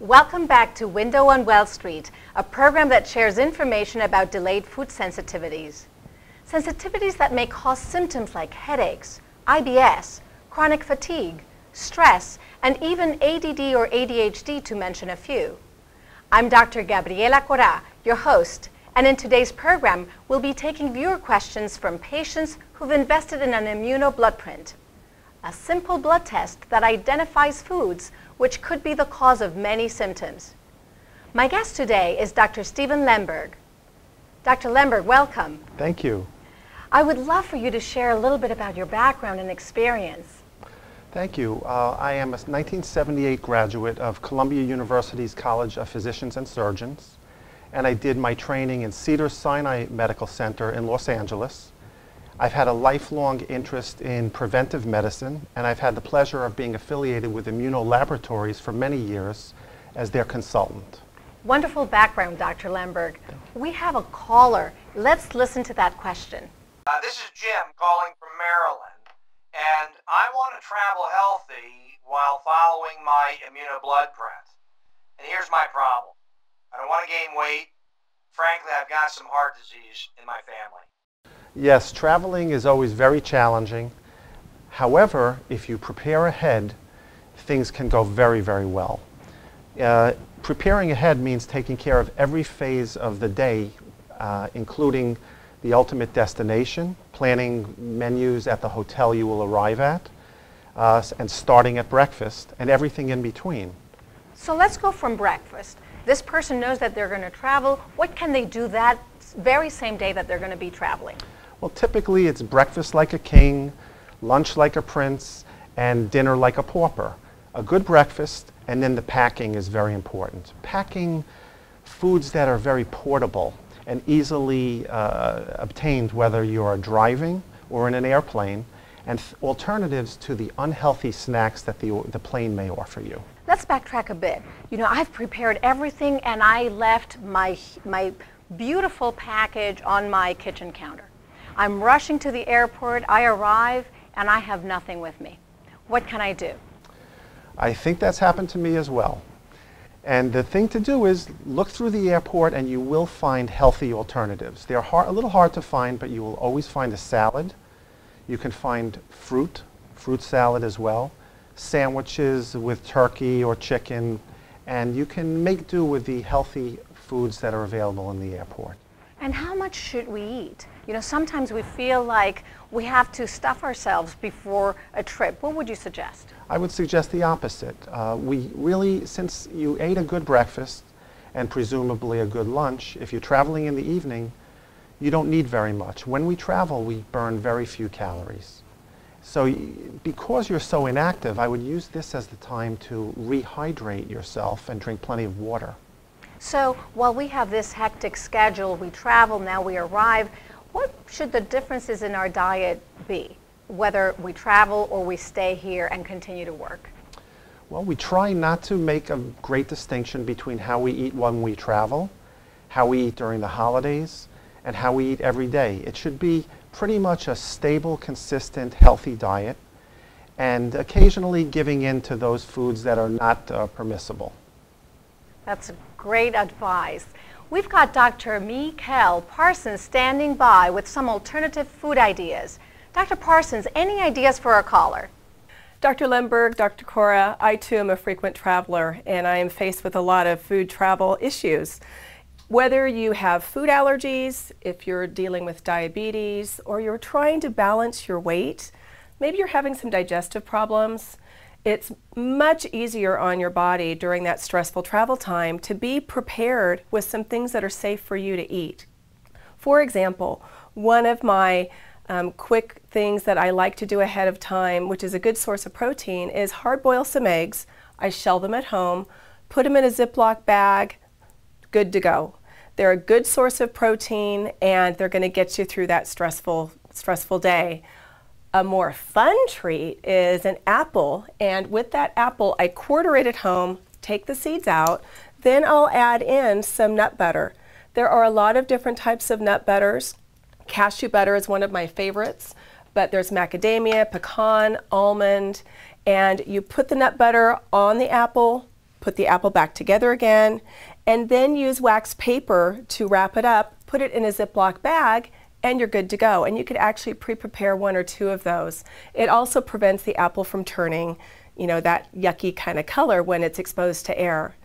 Welcome back to Window on Well Street, a program that shares information about delayed food sensitivities. Sensitivities that may cause symptoms like headaches, IBS, chronic fatigue, stress, and even ADD or ADHD, to mention a few. I'm Dr. Gabriela Cora, your host, and in today's program, we'll be taking viewer questions from patients who've invested in an immunobloodprint, a simple blood test that identifies foods which could be the cause of many symptoms. My guest today is Dr. Steven Lemberg. Dr. Lemberg, welcome. Thank you. I would love for you to share a little bit about your background and experience. Thank you. I am a 1978 graduate of Columbia University's College of Physicians and Surgeons, and I did my training in Cedars-Sinai Medical Center in Los Angeles. I've had a lifelong interest in preventive medicine, and I've had the pleasure of being affiliated with Immunolaboratories for many years as their consultant. Wonderful background, Dr. Lemberg. We have a caller. Let's listen to that question. This is Jim calling from Maryland, and I want to travel healthy while following my immunobloodprint. And here's my problem. I don't want to gain weight. Frankly, I've got some heart disease in my family. Yes, traveling is always very challenging. However, if you prepare ahead, things can go very, very well. Preparing ahead means taking care of every phase of the day, including the ultimate destination, planning menus at the hotel you will arrive at, and starting at breakfast, and everything in between. So let's go from breakfast. This person knows that they're going to travel. What can they do that very same day that they're going to be traveling? Well, typically it's breakfast like a king, lunch like a prince, and dinner like a pauper. A good breakfast, and then the packing is very important. Packing foods that are very portable and easily obtained, whether you're driving or in an airplane, and alternatives to the unhealthy snacks that the plane may offer you. Let's backtrack a bit. You know, I've prepared everything and I left my beautiful package on my kitchen counter. I'm rushing to the airport, I arrive, and I have nothing with me. What can I do? I think that's happened to me as well. And the thing to do is look through the airport and you will find healthy alternatives. They're a little hard to find, but you will always find a salad. You can find fruit salad as well, sandwiches with turkey or chicken, and you can make do with the healthy foods that are available in the airport. And how much should we eat? You know, sometimes we feel like we have to stuff ourselves before a trip. What would you suggest? I would suggest the opposite. We really, since you ate a good breakfast and presumably a good lunch, if you're traveling in the evening, you don't need very much. When we travel, we burn very few calories. So because you're so inactive, I would use this as the time to rehydrate yourself and drink plenty of water. So while we have this hectic schedule, we travel, now we arrive, what should the differences in our diet be, whether we travel or we stay here and continue to work? Well, we try not to make a great distinction between how we eat when we travel, how we eat during the holidays, and how we eat every day. It should be pretty much a stable, consistent, healthy diet, and occasionally giving in to those foods that are not permissible. That's great advice. We've got Dr. Mikel Parsons standing by with some alternative food ideas. Dr. Parsons, any ideas for our caller? Dr. Lemberg, Dr. Cora, I too am a frequent traveler and I am faced with a lot of food travel issues. Whether you have food allergies, if you're dealing with diabetes, or you're trying to balance your weight, maybe you're having some digestive problems, it's much easier on your body during that stressful travel time to be prepared with some things that are safe for you to eat. For example, one of my quick things that I like to do ahead of time, which is a good source of protein, is hard boil some eggs. I shell them at home, put them in a Ziploc bag, good to go. They're a good source of protein and they're going to get you through that stressful day. A more fun treat is an apple, and with that apple I quarter it at home, take the seeds out, then I'll add in some nut butter. There are a lot of different types of nut butters. Cashew butter is one of my favorites, but there's macadamia, pecan, almond, and you put the nut butter on the apple, put the apple back together again, and then use wax paper to wrap it up, put it in a Ziploc bag, and you're good to go. And you could actually pre-prepare 1 or 2 of those. It also prevents the apple from turning, you know, that yucky kind of color when it's exposed to air.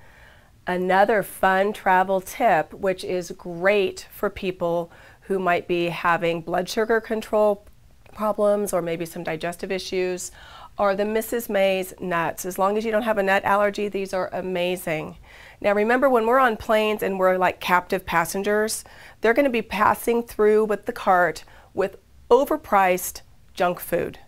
Another fun travel tip, which is great for people who might be having blood sugar control problems or maybe some digestive issues, are the Mrs. May's nuts. As long as you don't have a nut allergy, these are amazing. Now remember, when we're on planes and we're like captive passengers, they're going to be passing through with the cart with overpriced junk food.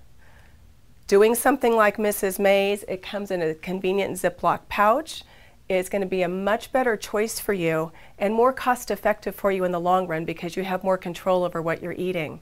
Doing something like Mrs. May's, it comes in a convenient Ziploc pouch. It's going to be a much better choice for you and more cost effective for you in the long run because you have more control over what you're eating.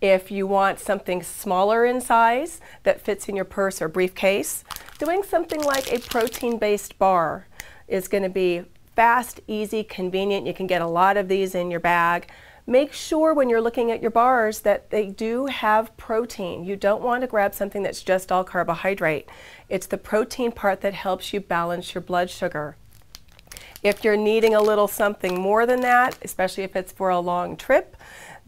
If you want something smaller in size that fits in your purse or briefcase, doing something like a protein-based bar is going to be fast, easy, convenient. You can get a lot of these in your bag. Make sure when you're looking at your bars that they do have protein. You don't want to grab something that's just all carbohydrate. It's the protein part that helps you balance your blood sugar. If you're needing a little something more than that, especially if it's for a long trip,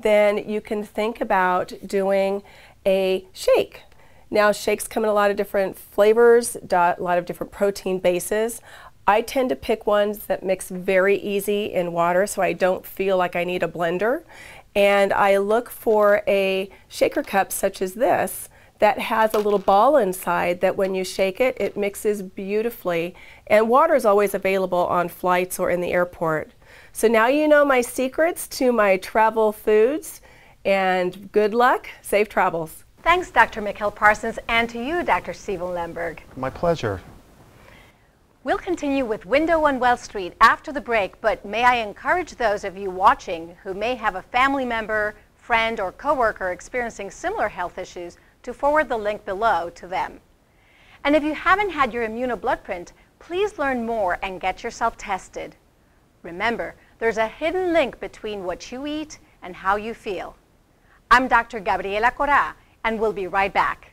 then you can think about doing a shake. Now, shakes come in a lot of different flavors, a lot of different protein bases. I tend to pick ones that mix very easy in water so I don't feel like I need a blender. And I look for a shaker cup such as this that has a little ball inside that when you shake it, it mixes beautifully. And water is always available on flights or in the airport. So now you know my secrets to my travel foods, and good luck, safe travels. Thanks, Dr. Mikkel Parsons, and to you, Dr. Stephen Lemberg. My pleasure. We'll continue with Window on Well Street after the break, but may I encourage those of you watching who may have a family member, friend, or coworker experiencing similar health issues to forward the link below to them. And if you haven't had your immunobloodprint, please learn more and get yourself tested. Remember, there's a hidden link between what you eat and how you feel. I'm Dr. Gabriela Cora, and we'll be right back.